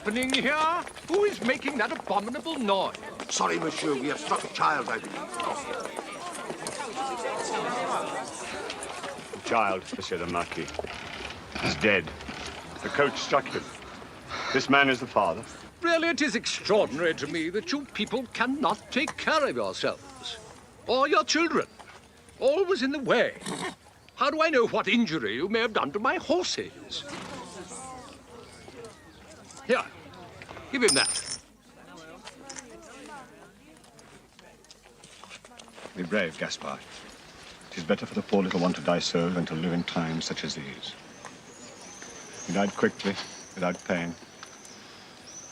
happening here? Who is making that abominable noise? Sorry, monsieur, we have struck a child, I believe. The child, Monsieur the Marquis, is dead. The coach struck him. This man is the father. Really, it is extraordinary to me that you people cannot take care of yourselves. Or your children. Always in the way. How do I know what injury you may have done to my horses? Here, give him that. Be brave, Gaspard. It is better for the poor little one to die so than to live in times such as these. He died quickly, without pain.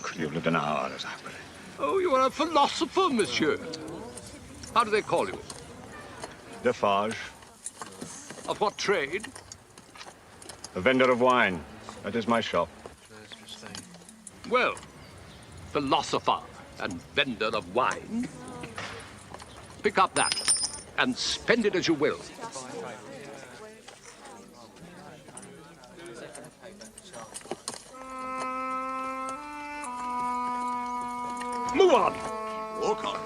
Could he have lived an hour, as I believe? Oh, you are a philosopher, monsieur. How do they call you? Defarge. Of what trade? A vendor of wine. That is my shop. Well, philosopher and vendor of wine. Pick up that and spend it as you will. Move on. Walk on.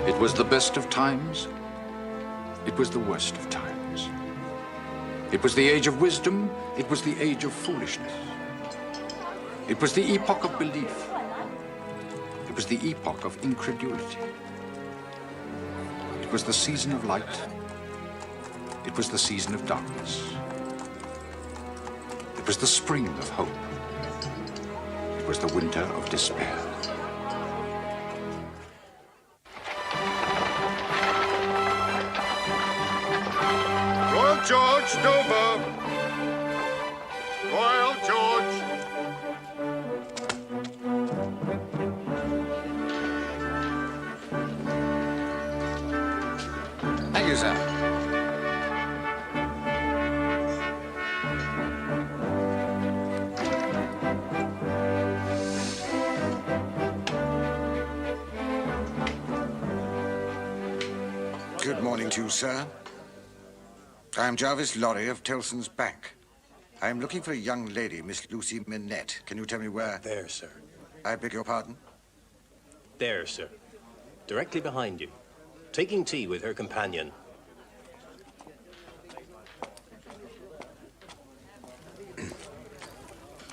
It was the best of times. It was the worst of times. It was the age of wisdom. It was the age of foolishness. It was the epoch of belief. It was the epoch of incredulity. It was the season of light. It was the season of darkness. It was the spring of hope. It was the winter of despair. Royal George, Dover. Royal George. Thank you, sir. Good morning to you, sir. I am Jarvis Lorry of Tellson's Bank. I am looking for a young lady, Miss Lucy Minette. Can you tell me where? There, sir. I beg your pardon? There, sir. Directly behind you. Taking tea with her companion.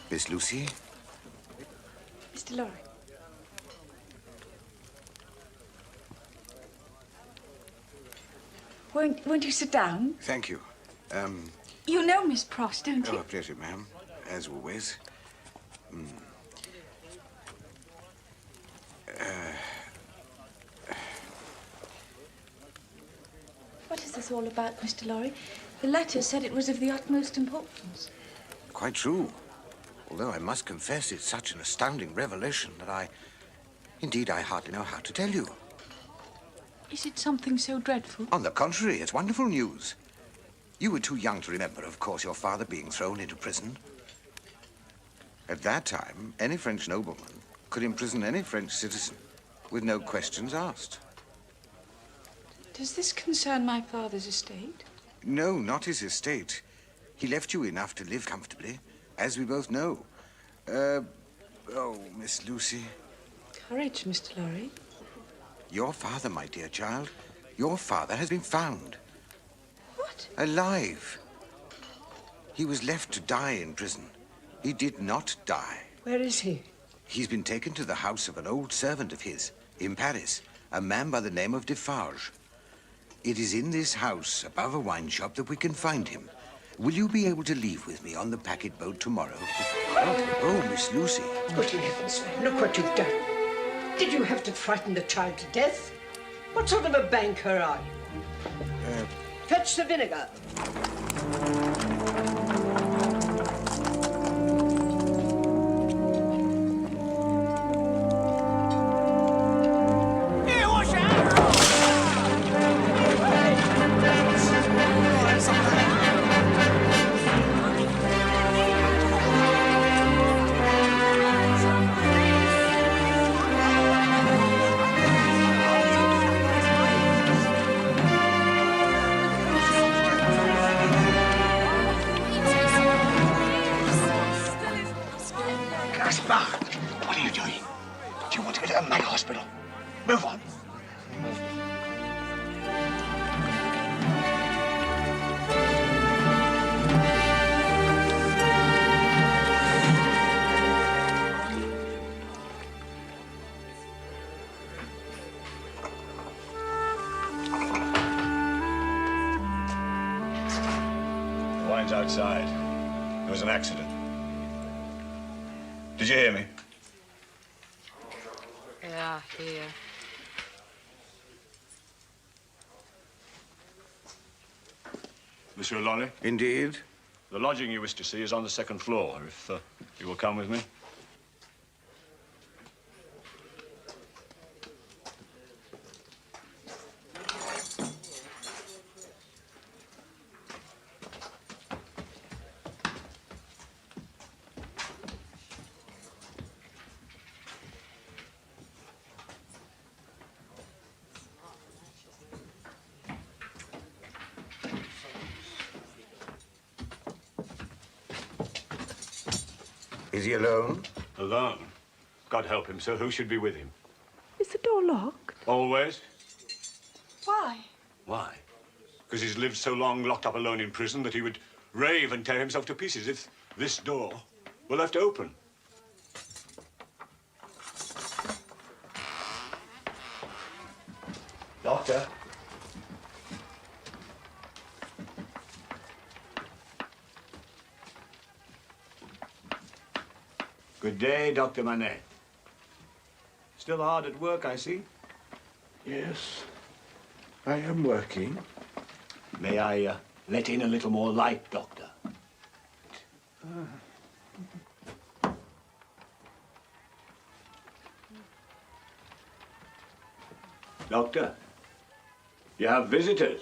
Miss Lucy? Mr. Lorry. Won't you sit down? Thank you. You know Miss Pross, don't you? Oh, a pleasure, ma'am. As always. What is this all about, Mr. Lorry? The letter said it was of the utmost importance. Quite true. Although I must confess it's such an astounding revelation that Indeed, I hardly know how to tell you. Is it something so dreadful? On the contrary, it's wonderful news. You were too young to remember, of course, your father being thrown into prison. At that time, any French nobleman could imprison any French citizen with no questions asked. Does this concern my father's estate? No, not his estate. He left you enough to live comfortably, as we both know. Oh, Miss Lucy. Courage, Mr. Lorry. Your father, my dear child, your father has been found. What? Alive. He was left to die in prison. He did not die. Where is he? He's been taken to the house of an old servant of his in Paris, a man by the name of Defarge. It is in this house, above a wine shop, that we can find him. Will you be able to leave with me on the packet boat tomorrow? Oh, Miss Lucy. Good heavens, look what you've done. Did you have to frighten the child to death? What sort of a banker are you? Fetch the vinegar. outside. There was an accident. Did you hear me? Yeah, here. Monsieur Lorry? Indeed. The lodging you wish to see is on the second floor, if you will come with me. Is he alone? Alone? God help him, sir. Who should be with him? Is the door locked? Always. Why? Why? Because he's lived so long locked up alone in prison that he would rave and tear himself to pieces if this door were left open. Doctor? Good day, Dr. Manet. Still hard at work, I see. Yes, I am working. May I let in a little more light, Doctor? Doctor, you have visitors.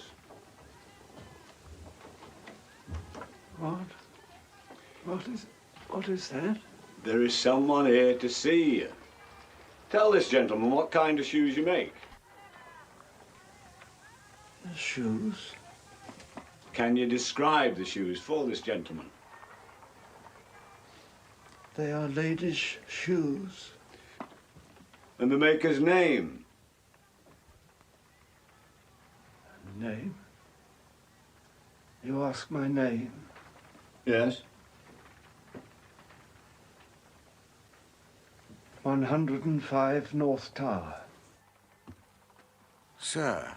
What is that? There is someone here to see you. Tell this gentleman what kind of shoes you make. Shoes? Can you describe the shoes for this gentleman? They are ladies' shoes. And the maker's name? Name? You ask my name? Yes. 105 North Tower. Sir,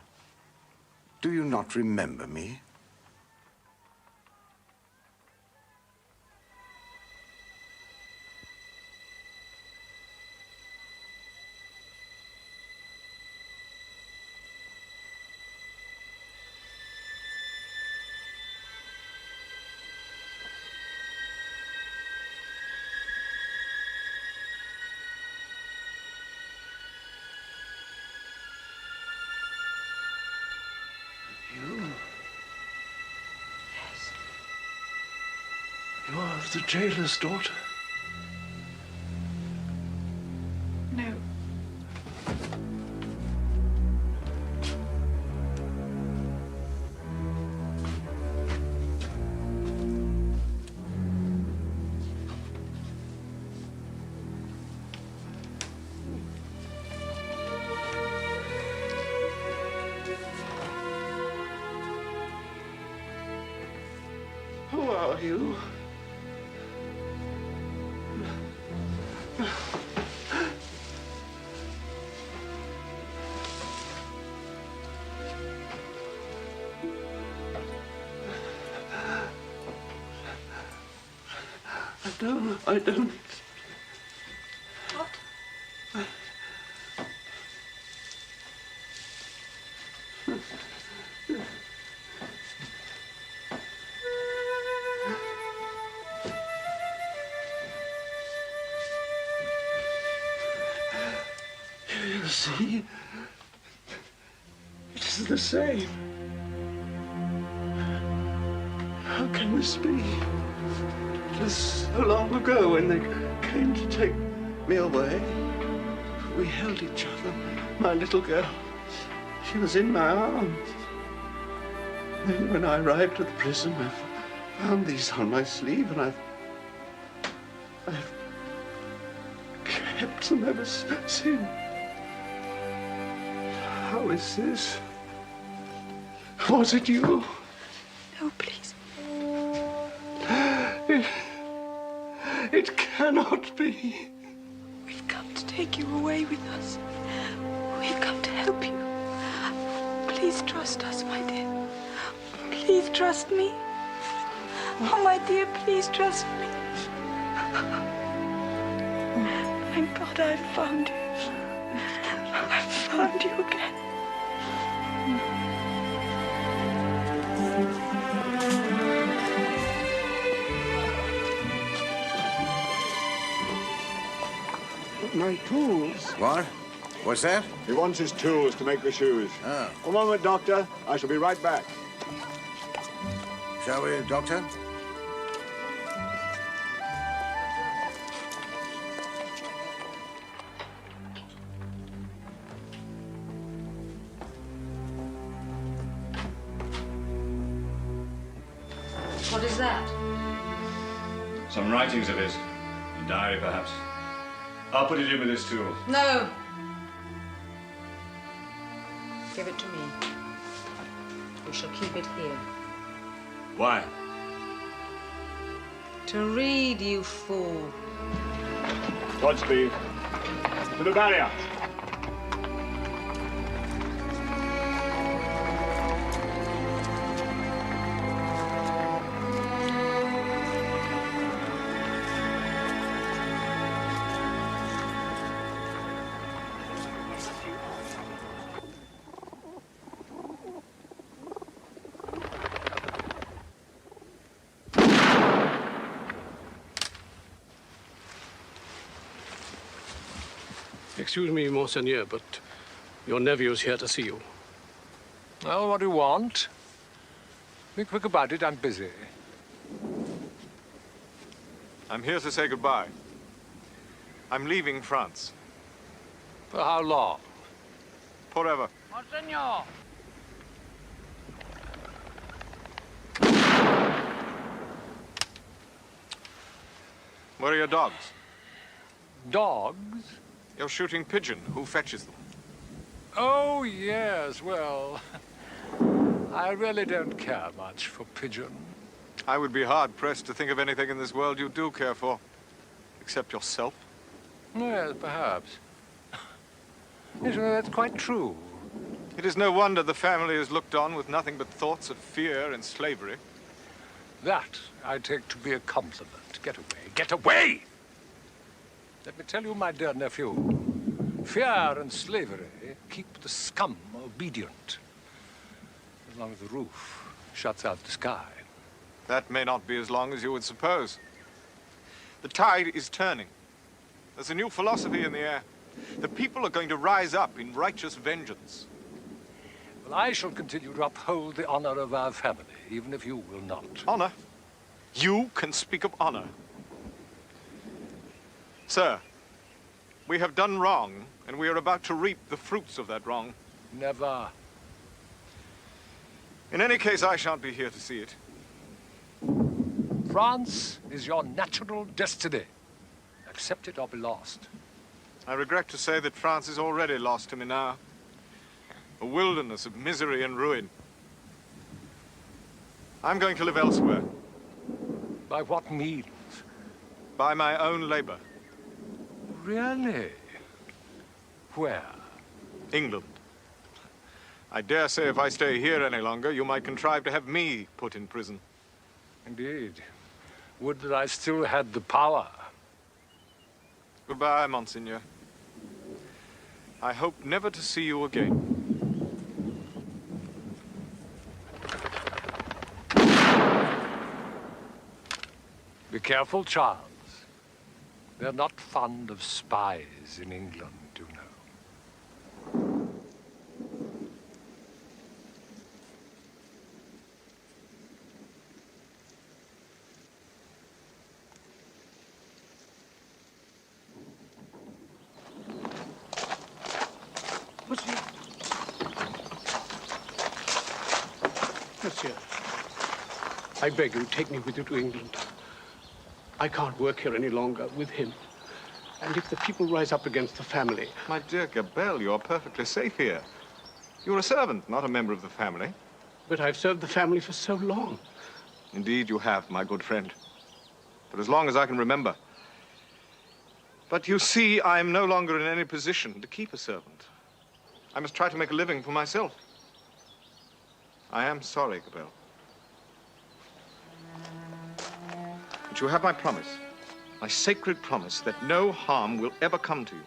do you not remember me? You are the jailer's daughter. No. Who are you? I don't. What? You see, it is the same. How can this be? It was so long ago when they came to take me away. We held each other, my little girl. She was in my arms. Then when I arrived at the prison, I found these on my sleeve, and I've kept them ever since. How is this? Was it you? No, please. It cannot be. We've come to take you away with us. We've come to help you. Please trust us, my dear. Please trust me. Oh, my dear, please trust me. Thank God I found you. I found you again. My tools. What? What's that? He wants his tools to make the shoes. Oh. One moment, Doctor. I shall be right back. Shall we, Doctor? What is that? Some writings of his. A diary, perhaps. I'll put it in with this tool. No. Give it to me. You shall keep it here. Why? To read, you fool. Godspeed. To the barrier. Excuse me, Monseigneur, but your nephew's here to see you. Well, what do you want? Be quick about it, I'm busy. I'm here to say goodbye. I'm leaving France. For how long? Forever. Monseigneur! Where are your dogs? Dogs? You're shooting pigeon. Who fetches them? Oh, yes, well, I really don't care much for pigeon. I would be hard-pressed to think of anything in this world you do care for, except yourself. Yes, perhaps. Yes, well, that's quite true. It is no wonder the family is looked on with nothing but thoughts of fear and slavery. That I take to be a compliment. Get away, get away! Let me tell you, my dear nephew, fear and slavery keep the scum obedient. As long as the roof shuts out the sky. That may not be as long as you would suppose. The tide is turning. There's a new philosophy in the air. The people are going to rise up in righteous vengeance. Well, I shall continue to uphold the honor of our family, even if you will not. Honor? You can speak of honor. Sir, we have done wrong, and we are about to reap the fruits of that wrong. Never. In any case, I shan't be here to see it. France is your natural destiny. Accept it or be lost. I regret to say that France is already lost to me now. A wilderness of misery and ruin. I'm going to live elsewhere. By what means? By my own labor. Really? Where? England. I dare say if I stay here any longer, you might contrive to have me put in prison. Indeed. Would that I still had the power. Goodbye, Monseigneur. I hope never to see you again. Be careful, Charles. They're not fond of spies in England, you know. Monsieur, I beg you, take me with you to England. I can't work here any longer with him. And if the people rise up against the family... My dear Gabelle, you're perfectly safe here. You're a servant, not a member of the family. But I've served the family for so long. Indeed you have, my good friend. For as long as I can remember. But you see, I am no longer in any position to keep a servant. I must try to make a living for myself. I am sorry, Gabelle. But you have my promise, my sacred promise that no harm will ever come to you.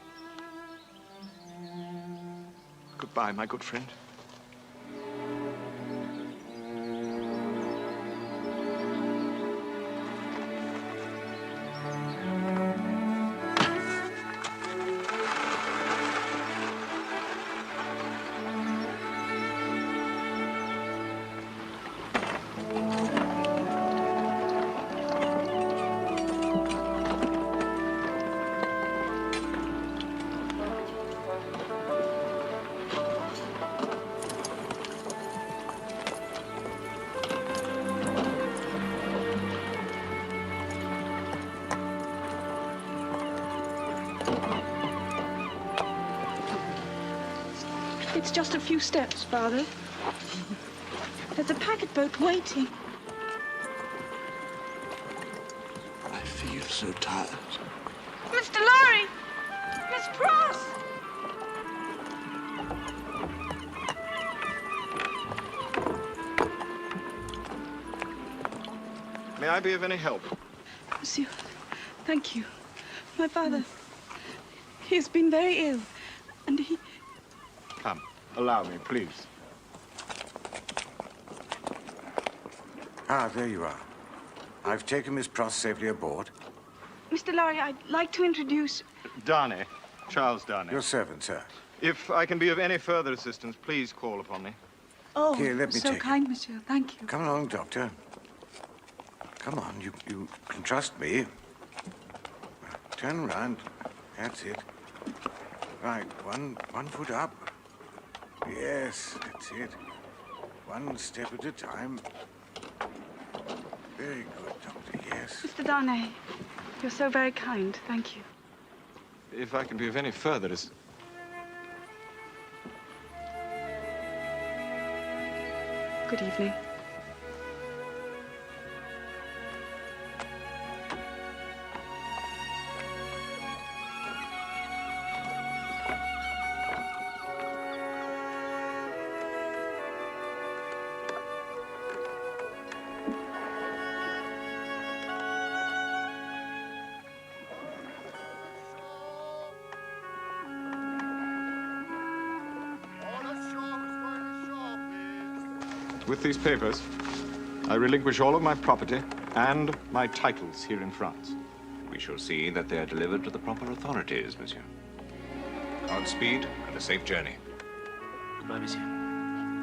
Goodbye, my good friend. It's just a few steps, Father. There's a packet boat waiting. I feel so tired. Mr. Lorry! Miss Pross! May I be of any help? Monsieur, thank you. My father, he has been very ill, and he... Come, allow me, please. Ah, there you are. I've taken Miss Pross safely aboard. Mr. Lorry, I'd like to introduce... Darnay, Charles Darnay. Your servant, sir. If I can be of any further assistance, please call upon me. Oh, Here, let me so take it. kind, monsieur. Thank you. Come along, Doctor. Come on, you can trust me. Turn around. That's it. Right, one foot up. Yes, that's it. One step at a time. Very good, Doctor, yes. Mr. Darnay, you're so very kind. Thank you. If I can be of any further assistance. Good evening. With these papers, I relinquish all of my property and my titles here in France. We shall see that they are delivered to the proper authorities, monsieur. Godspeed and a safe journey. Goodbye, monsieur.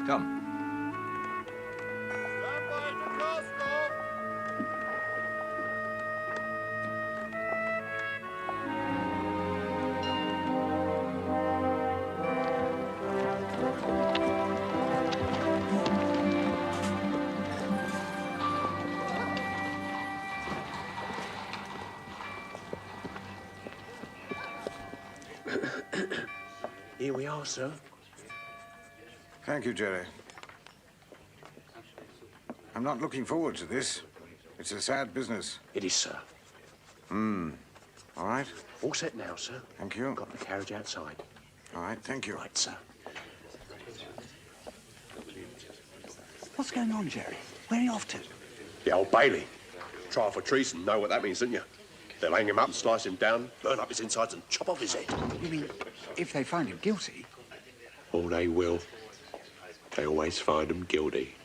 Come. Here we are, sir. Thank you, Jerry. I'm not looking forward to this. It's a sad business. It is, sir. All right. All set now, sir. Thank you. Got the carriage outside. All right, thank you. Right, sir. What's going on, Jerry? Where are you off to? The Old Bailey. Trial for treason. Know what that means, don't you? They'll hang him up, slice him down, burn up his insides and chop off his head. You mean if they find him guilty? Oh, they will. They always find him guilty.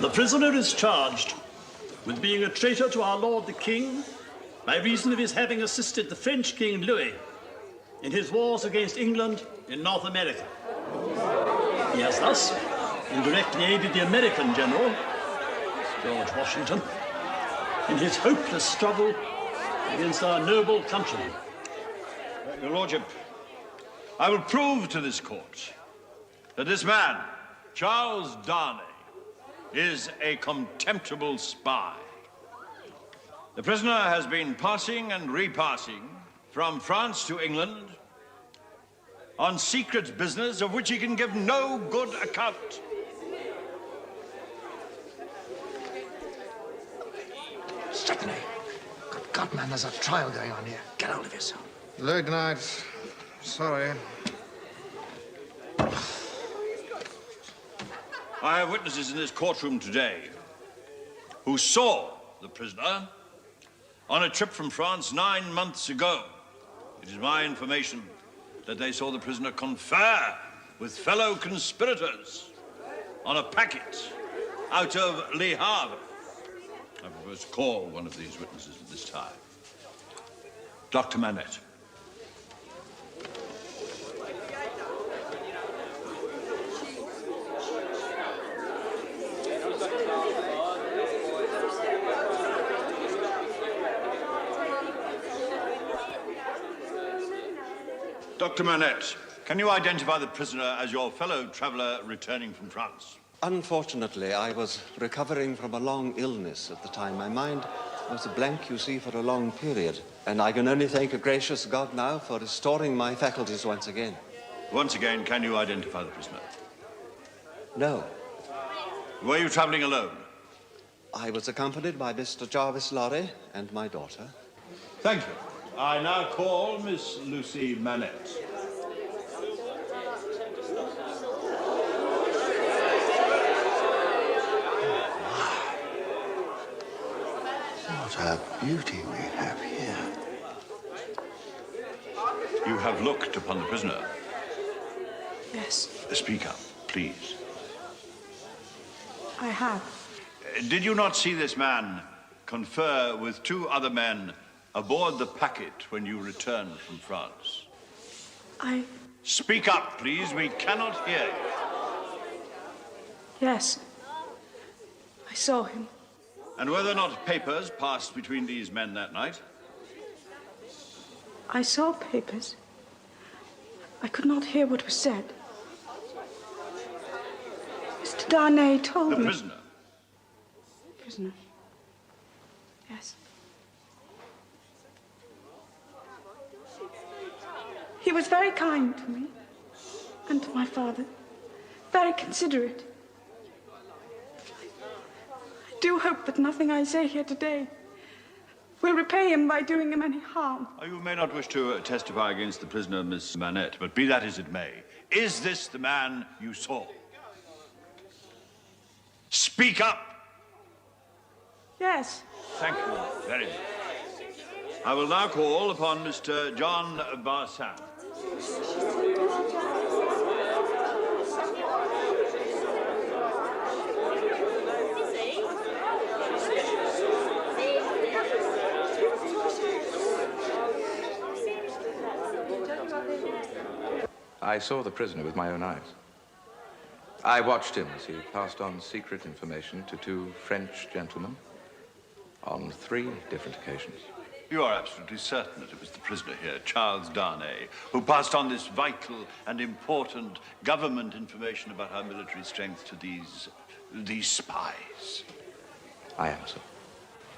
The prisoner is charged with being a traitor to our Lord the King by reason of his having assisted the French King Louis in his wars against England in North America. He has thus indirectly aided the American general, George Washington, in his hopeless struggle against our noble countrymen. Your Lordship, I will prove to this court that this man, Charles Darnay, is a contemptible spy. The prisoner has been passing and repassing from France to England on secret business of which he can give no good account. Stephanie, good God, man, there's a trial going on here. Get hold of yourself. Late night. Sorry. I have witnesses in this courtroom today who saw the prisoner on a trip from France 9 months ago. It is my information that they saw the prisoner confer with fellow conspirators on a packet out of Le Havre. I propose to call one of these witnesses at this time. Dr. Manette. Dr. Manette, can you identify the prisoner as your fellow traveler returning from France? Unfortunately, I was recovering from a long illness at the time. My mind was a blank, you see, for a long period. And I can only thank a gracious God now for restoring my faculties once again. Once again, can you identify the prisoner? No. Were you traveling alone? I was accompanied by Mr. Jarvis Lorry and my daughter. Thank you. I now call Miss Lucy Manette. What a beauty we have here. You have looked upon the prisoner. Yes, Speak up, please. I have. Did you not see this man confer with 2 other men aboard the packet when you returned from France? Speak up, please. We cannot hear you. Yes. I saw him. And were there not papers passed between these men that night? I saw papers. I could not hear what was said. Mr. Darnay told me. The prisoner? Prisoner. Yes. He was very kind to me and to my father. Very considerate. I do hope that nothing I say here today will repay him by doing him any harm. You may not wish to testify against the prisoner, Miss Manette, but be that as it may, is this the man you saw? Speak up! Yes. Thank you very much. I will now call upon Mr. John Barsan. I saw the prisoner with my own eyes. I watched him as he passed on secret information to 2 French gentlemen on 3 different occasions. You are absolutely certain that it was the prisoner here, Charles Darnay, who passed on this vital and important government information about our military strength to these spies? I am, sir.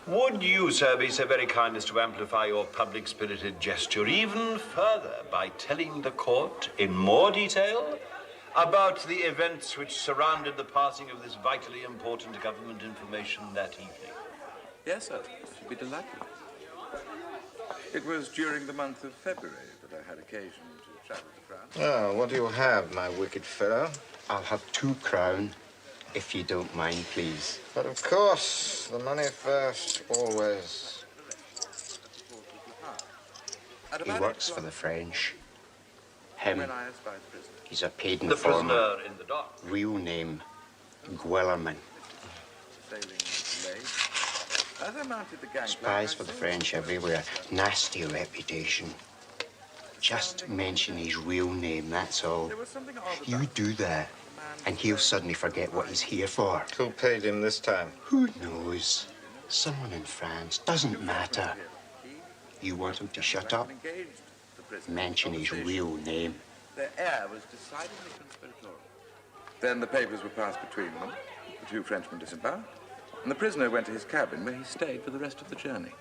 Would you, sir, be so very kind as to amplify your public-spirited gesture even further by telling the court in more detail about the events which surrounded the passing of this vitally important government information that evening? Yes, sir. I should be delighted. It was during the month of February that I had occasion to travel to France. Oh, what do you have, my wicked fellow? I'll have 2 crown, if you don't mind, please. But of course, the money first, always. He works for the French. Him. He's a paid The informer. prisoner in the dock. Real name, Guillermin. As I mounted the gangplank, Spies for the French everywhere. Nasty reputation. Just mention his real name, that's all. You do that, and he'll suddenly forget what he's here for. Who paid him this time? Who knows? Someone in France. Doesn't matter. You want him to shut up? Mention his real name. Their air was decidedly conspiratorial. Then the papers were passed between them. The 2 Frenchmen disembarked, and the prisoner went to his cabin, where he stayed for the rest of the journey.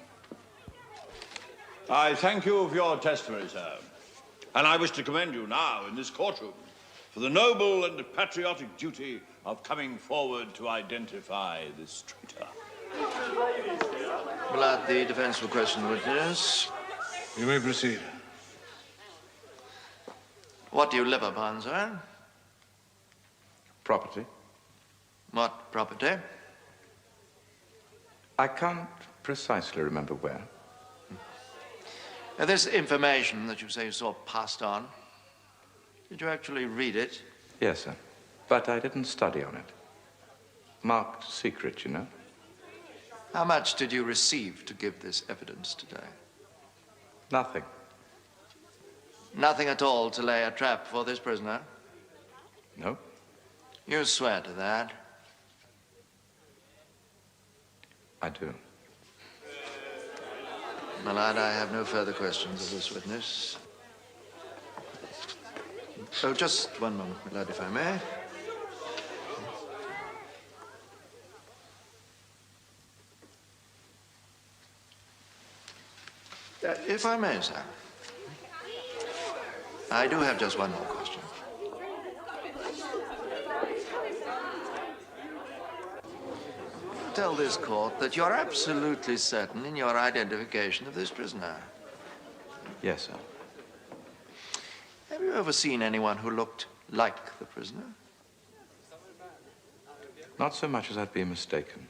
I thank you for your testimony, sir. And I wish to commend you now in this courtroom for the noble and patriotic duty of coming forward to identify this traitor. Blood, the defense will question the witness. You may proceed. What do you live upon, sir? Property? What property? I can't precisely remember where. This information that you say you saw passed on, did you actually read it? Yes, sir. But I didn't study on it. Marked secret, you know. How much did you receive to give this evidence today? Nothing. Nothing at all to lay a trap for this prisoner? No. You swear to that? I do. My lad, I have no further questions of this witness. Oh, just one moment, my lad, if I may. If I may, sir. I do have just one more question. Tell this court that you're absolutely certain in your identification of this prisoner. Yes, sir. Have you ever seen anyone who looked like the prisoner? Not so much as I'd be mistaken.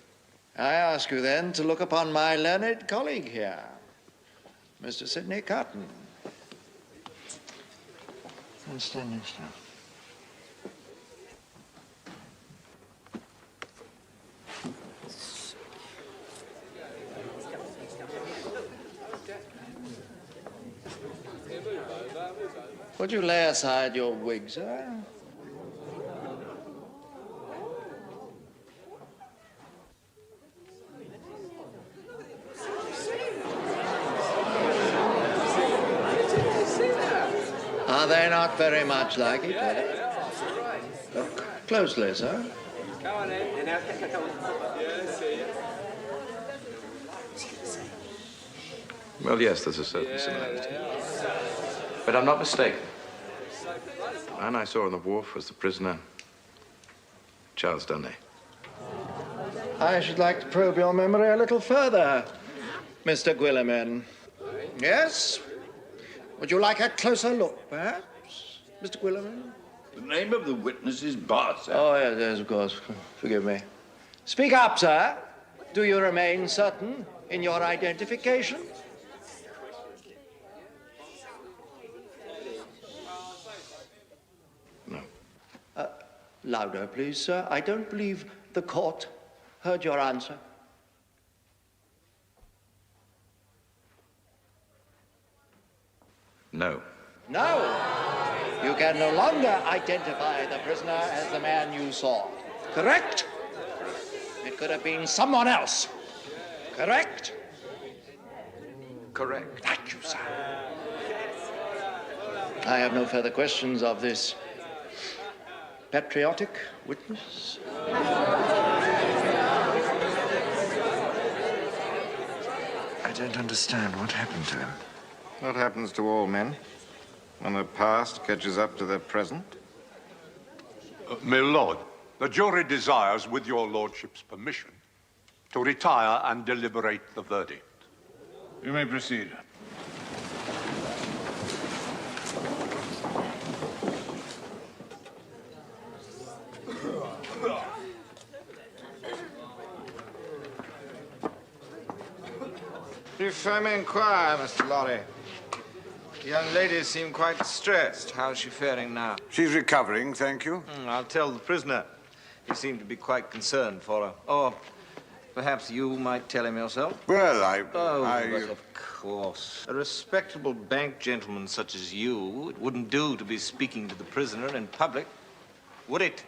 I ask you then to look upon my learned colleague here, Mr. Sidney Cotton. And stand next to him. Would you lay aside your wig, sir? Are they not very much like each other? Look closely, sir. Well, yes, there's a certain similarity. But I'm not mistaken. The man I saw on the wharf was the prisoner, Charles Dunley. I should like to probe your memory a little further, Mr. Guilliman. Yes? Would you like a closer look, perhaps, Mr. Guilliman? The name of the witness is Bart, sir. Oh, yes, of course. Forgive me. Speak up, sir. Do you remain certain in your identification? No. Louder, please, sir. I don't believe the court heard your answer. No. No. You can no longer identify the prisoner as the man you saw. Correct? It could have been someone else. Correct? Correct. Thank you, sir. I have no further questions of this patriotic witness. I don't understand what happened to him. What happens to all men when their past catches up to their present? My lord, the jury desires, with your lordship's permission, to retire and deliberate the verdict. You may proceed. If I may inquire, Mr. Lorry, the young lady seemed quite distressed. How's she faring now? She's recovering, thank you. I'll tell the prisoner. He seemed to be quite concerned for her. Or perhaps you might tell him yourself? Well, but of course. A respectable bank gentleman such as you, it wouldn't do to be speaking to the prisoner in public, would it?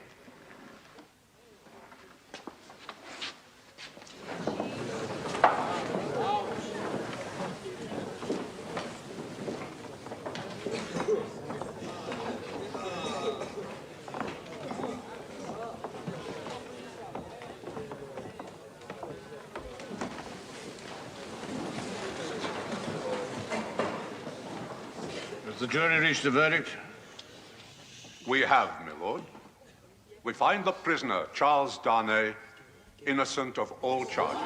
the jury reached a verdict? We have, my lord. We find the prisoner, Charles Darnay, innocent of all charges.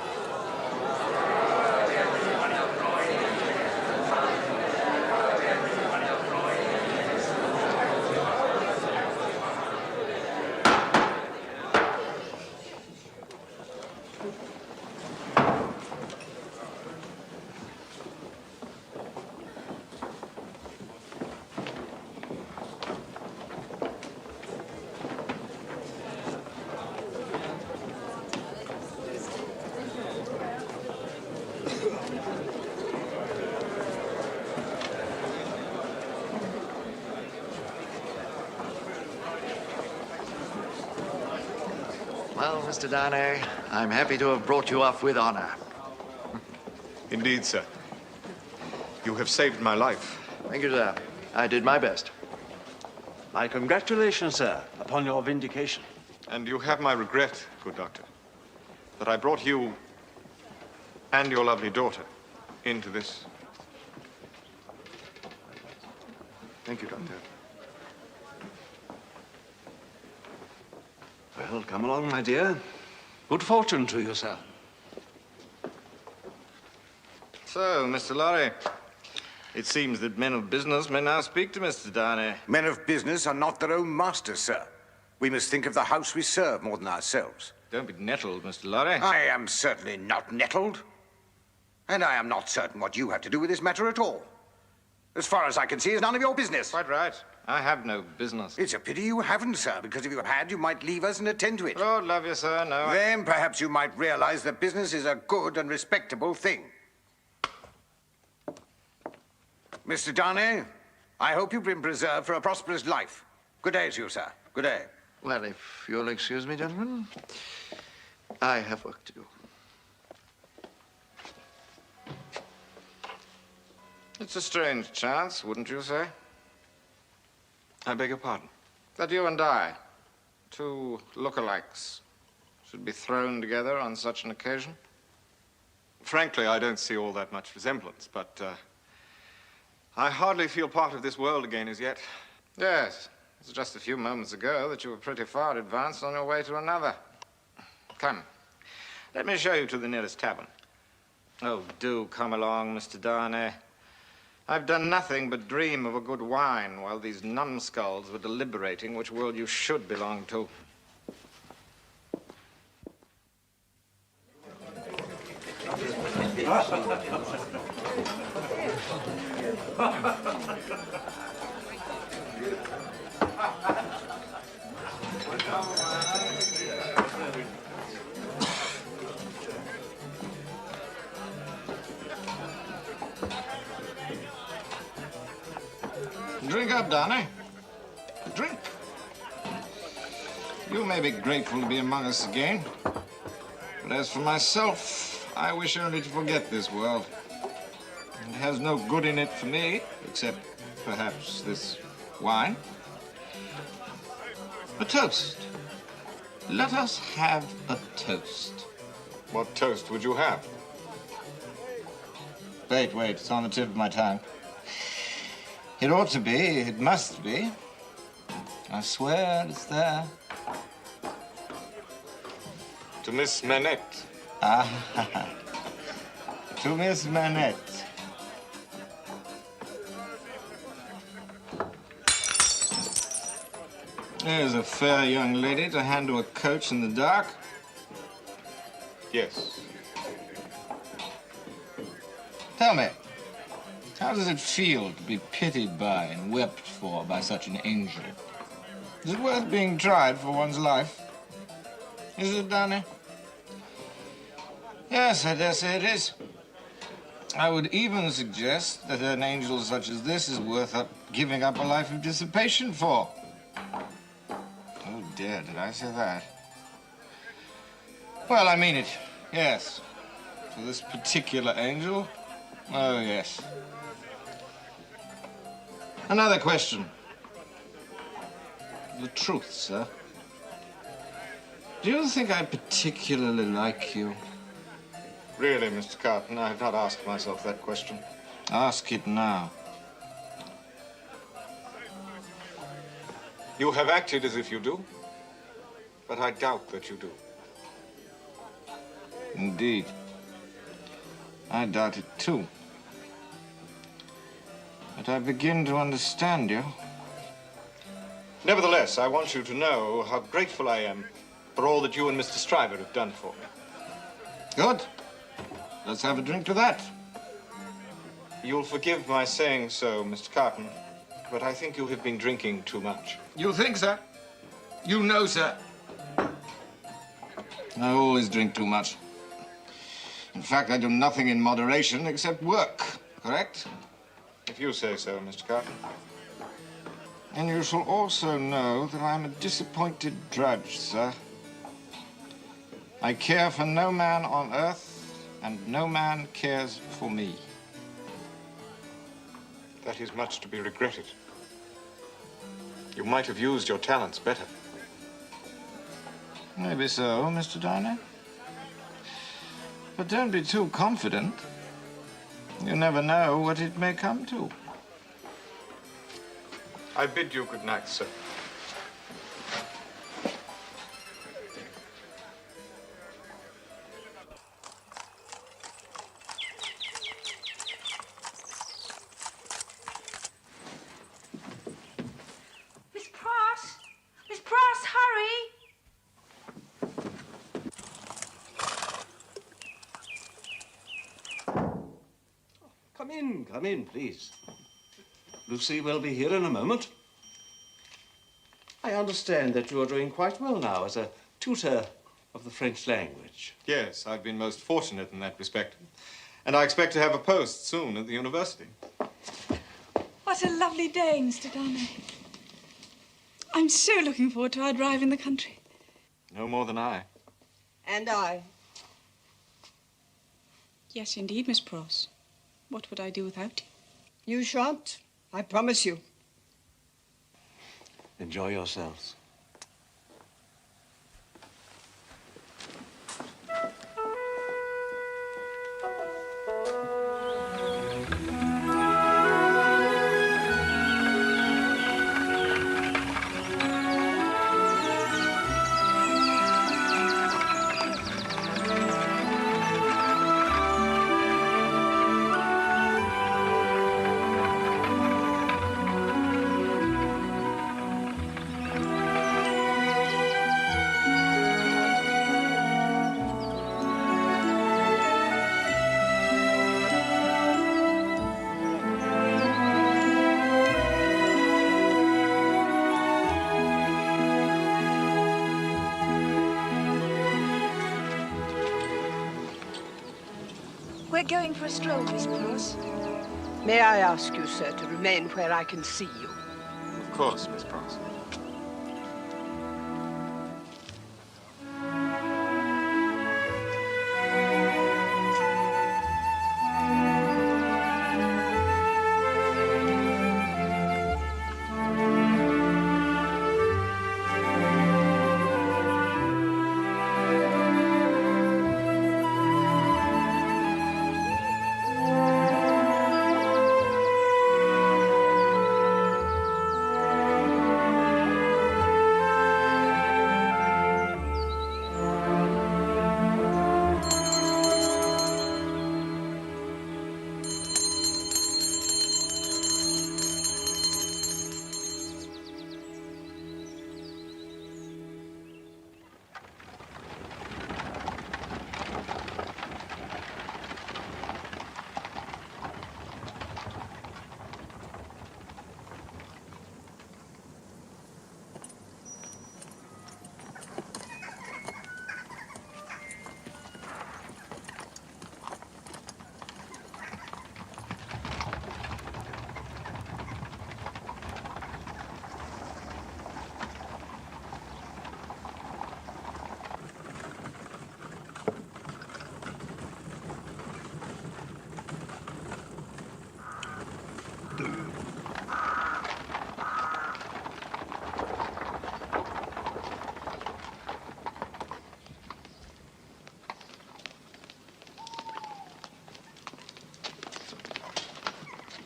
Well, Mr. Darnay, I'm happy to have brought you off with honor. Indeed, sir. You have saved my life. Thank you, sir. I did my best. My congratulations, sir, upon your vindication. And you have my regret, good doctor, that I brought you and your lovely daughter into this. Thank you, Doctor. Well, come along, my dear. Good fortune to you, sir. So, Mr. Lorry, it seems that men of business may now speak to Mr. Darnay. Men of business are not their own masters, sir. We must think of the house we serve more than ourselves. Don't be nettled, Mr. Lorry. I am certainly not nettled. And I am not certain what you have to do with this matter at all. As far as I can see, it's none of your business. Quite right. I have no business. It's a pity you haven't, sir, because if you had, you might leave us and attend to it. Lord love you, sir, no. Then perhaps you might realize that business is a good and respectable thing. Mr. Darnay, I hope you've been preserved for a prosperous life. Good day to you, sir. Good day. Well, if you'll excuse me, gentlemen, I have work to do. It's a strange chance, wouldn't you say? I beg your pardon? That you and I, two lookalikes, should be thrown together on such an occasion? Frankly, I don't see all that much resemblance, but I hardly feel part of this world again as yet. Yes. It's just a few moments ago that you were pretty far advanced on your way to another. Come. Let me show you to the nearest tavern. Oh, do come along, Mr. Darnay. I've done nothing but dream of a good wine while these numbskulls were deliberating which world you should belong to. Drink up, Darnay. Drink. You may be grateful to be among us again. But as for myself, I wish only to forget this world. It has no good in it for me, except perhaps this wine. A toast. Let us have a toast. What toast would you have? Wait, it's on the tip of my tongue. It ought to be, it must be. I swear it's there. To Miss Manette. Ah, to Miss Manette. There's a fair young lady to hand to a coach in the dark. Yes. Tell me, how does it feel to be pitied by and wept for by such an angel? Is it worth being tried for one's life? Is it, Darnay? Yes, I dare say it is. I would even suggest that an angel such as this is worth giving up a life of dissipation for. Oh, dear, did I say that? Well, I mean it, yes. For this particular angel, oh, yes. Another question. The truth, sir. Do you think I particularly like you? Really, Mr. Carton, I have not asked myself that question. Ask it now. You have acted as if you do, but I doubt that you do. Indeed. I doubt it too. But I begin to understand you. Nevertheless, I want you to know how grateful I am for all that you and Mr. Stryver have done for me. Good. Let's have a drink to that. You'll forgive my saying so, Mr. Carton, but I think you have been drinking too much. You think, sir? You know, sir. I always drink too much. In fact, I do nothing in moderation except work, correct? If you say so, Mr. Carton. And you shall also know that I'm a disappointed drudge, sir. I care for no man on earth, and no man cares for me. That is much to be regretted. You might have used your talents better. Maybe so, Mr. Diner. But don't be too confident. You never know what it may come to. I bid you good night, sir. Miss Pross! Miss Pross, hurry! Come in, please. Lucy will be here in a moment. I understand that you are doing quite well now as a tutor of the French language. Yes, I've been most fortunate in that respect. And I expect to have a post soon at the university. What a lovely day, Mr. Darnay. I'm so looking forward to our drive in the country. No more than I. And I. Yes, indeed, Miss Pross. What would I do without you? You shan't, I promise you. Enjoy yourselves. We're going for a stroll, Miss Pross. May I ask you, sir, to remain where I can see you? Of course, Miss Pross.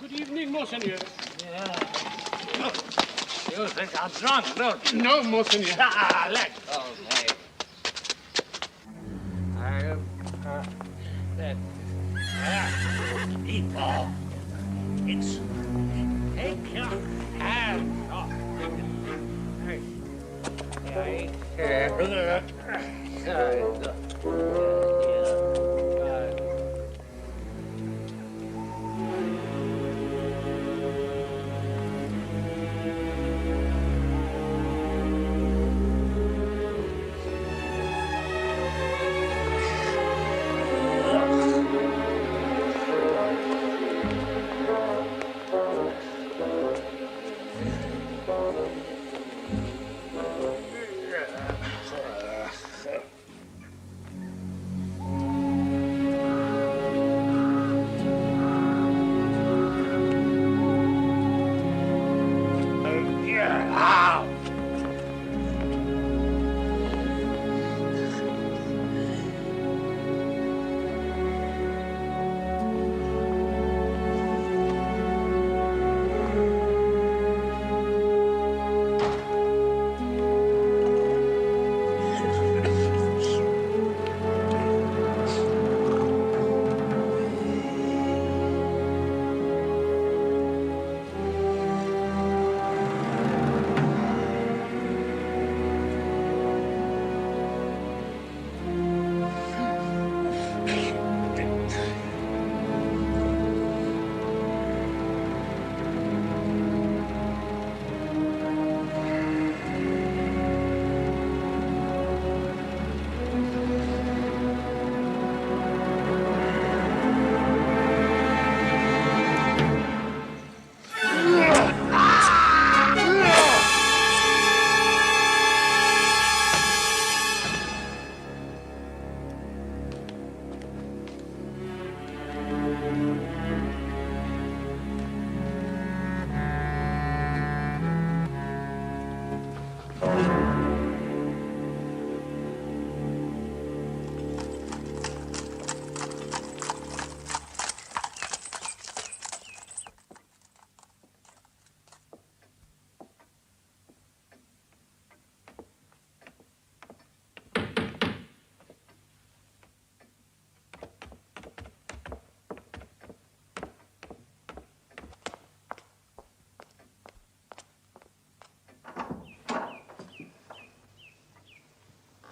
Good evening, Monseigneur. You think I'm drunk, don't you? No, Monsignor. Ah, let go, mate. People, it's... Take your hands off.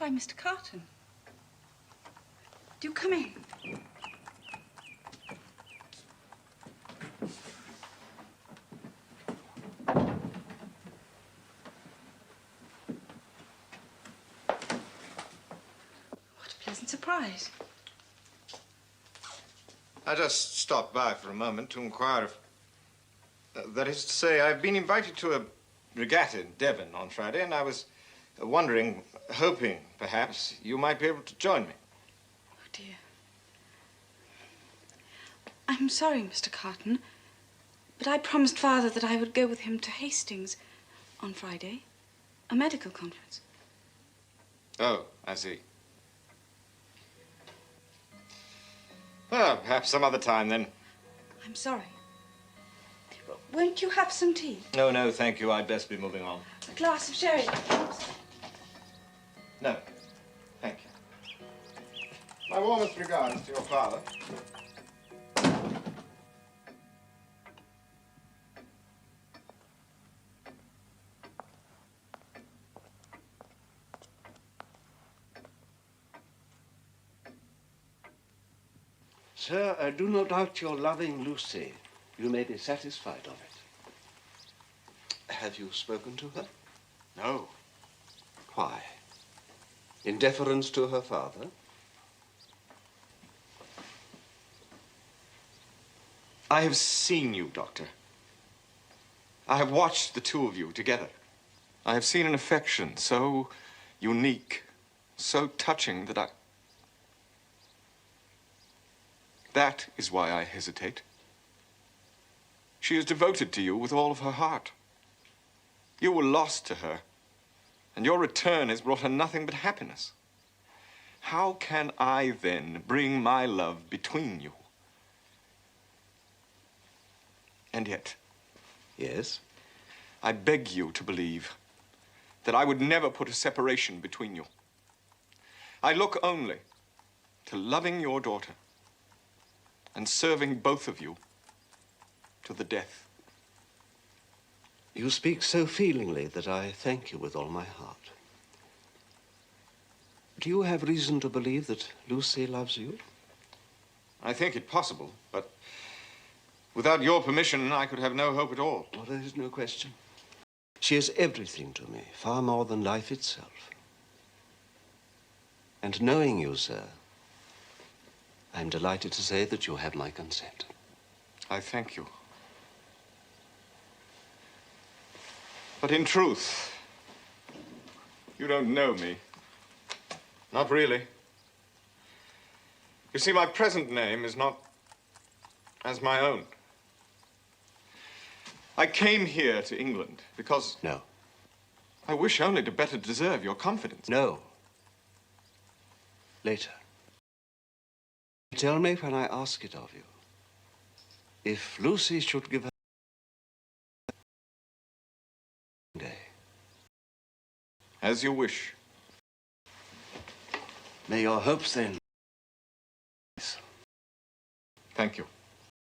Why, Mr. Carton. Do come in. What a pleasant surprise. I just stopped by for a moment to inquire if... that is to say, I've been invited to a regatta in Devon on Friday, and I was wondering, hoping, perhaps, you might be able to join me. Oh, dear. I'm sorry, Mr. Carton, but I promised Father that I would go with him to Hastings on Friday, a medical conference. Oh, I see. Well, perhaps some other time, then. I'm sorry. Won't you have some tea? No, no, thank you. I'd best be moving on. A glass of sherry. No, thank you. My warmest regards to your father. Sir, I do not doubt your loving Lucy. You may be satisfied of it. Have you spoken to her? No. Why? In deference to her father? I have seen you, Doctor. I have watched the two of you together. I have seen an affection so unique, so touching that That is why I hesitate. She is devoted to you with all of her heart. You were lost to her, and your return has brought her nothing but happiness. How can I then bring my love between you? And yet... Yes? I beg you to believe that I would never put a separation between you. I look only to loving your daughter and serving both of you to the death. You speak so feelingly that I thank you with all my heart. Do you have reason to believe that Lucy loves you? I think it possible, but without your permission, I could have no hope at all. Well, there is no question. She is everything to me, far more than life itself. And knowing you, sir, I'm delighted to say that you have my consent. I thank you. But in truth, you don't know me. Not really. You see, my present name is not as my own. I came here to England because... No. I wish only to better deserve your confidence. No. Later. Tell me when I ask it of you. If Lucy should give her day. As you wish. May your hopes then. Thank you.